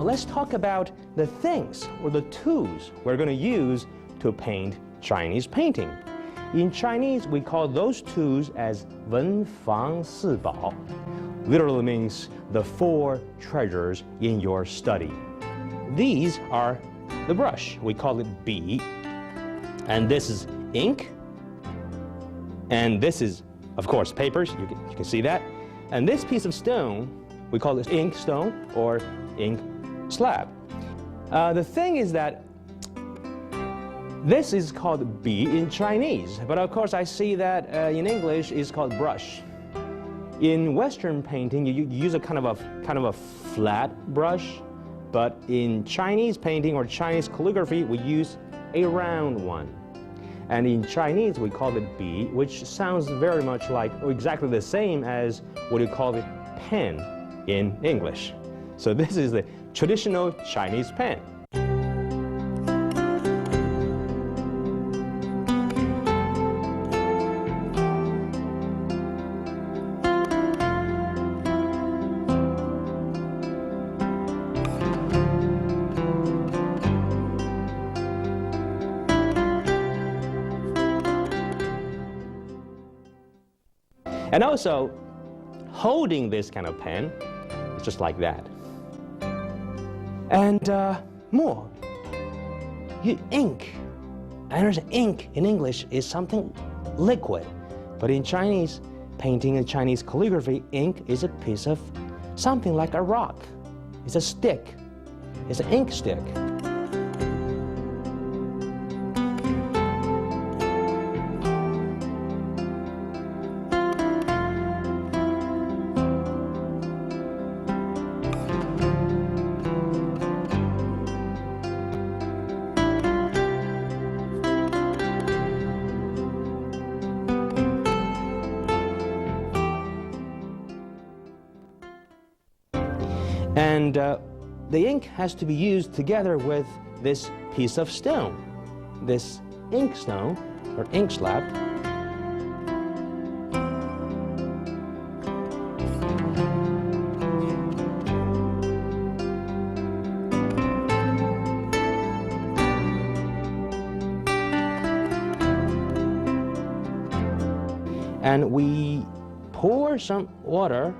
let's talk about the things or the tools we're going to use to paint Chinese painting. In Chinese, we call those tools as 文房四宝. Literally means the four treasures in your study. These are the brush. We call it 笔. And this is ink. And this is, of course, papers. You can see that. And this piece of stone, we call it ink stone or ink slab. The thing is that this is called 笔 in Chinese, but of course I see that in English it's called brush. In Western painting, you use a kind of a flat brush, but in Chinese painting or Chinese calligraphy, we use a round one. And in Chinese, we call it 笔, which sounds very much like, or exactly the same as what you call it pen in English. So this is the traditional Chinese pen. And also, holding this kind of pen is just like that. And more, ink. I understand ink in English is something liquid, but in Chinese painting and Chinese calligraphy, ink is a piece of something like a rock. It's a stick. It's an ink stick. And the ink has to be used together with this piece of stone, this ink stone or ink slab. And we pour some water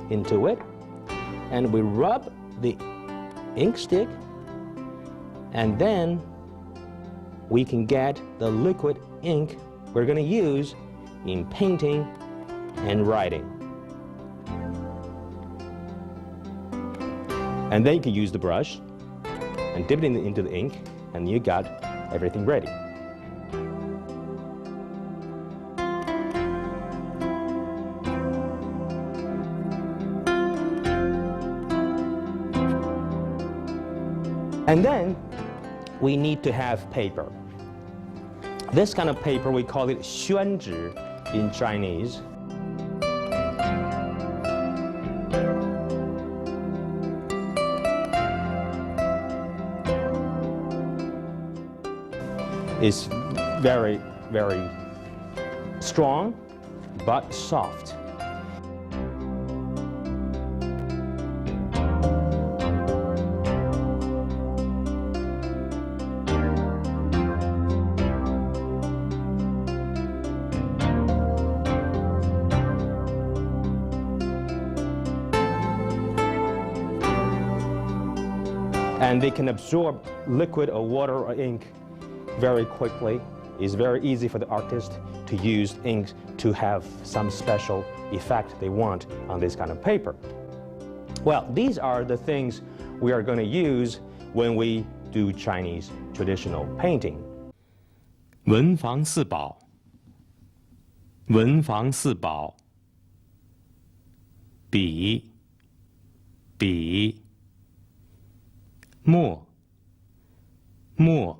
into it. And we rub the ink stick, and then we can get the liquid ink we're going to use in painting and writing. And then you can use the brush and dip it into the ink, and you got everything ready. And then we need to have paper. This kind of paper, we call it 宣纸 in Chinese. It's very, very strong, but soft. And they can absorb liquid or water or ink very quickly. It's very easy for the artist to use ink to have some special effect they want on this kind of paper. Well, these are the things we are going to use when we do Chinese traditional painting. 文房四宝，文房四宝，笔，笔，墨，墨。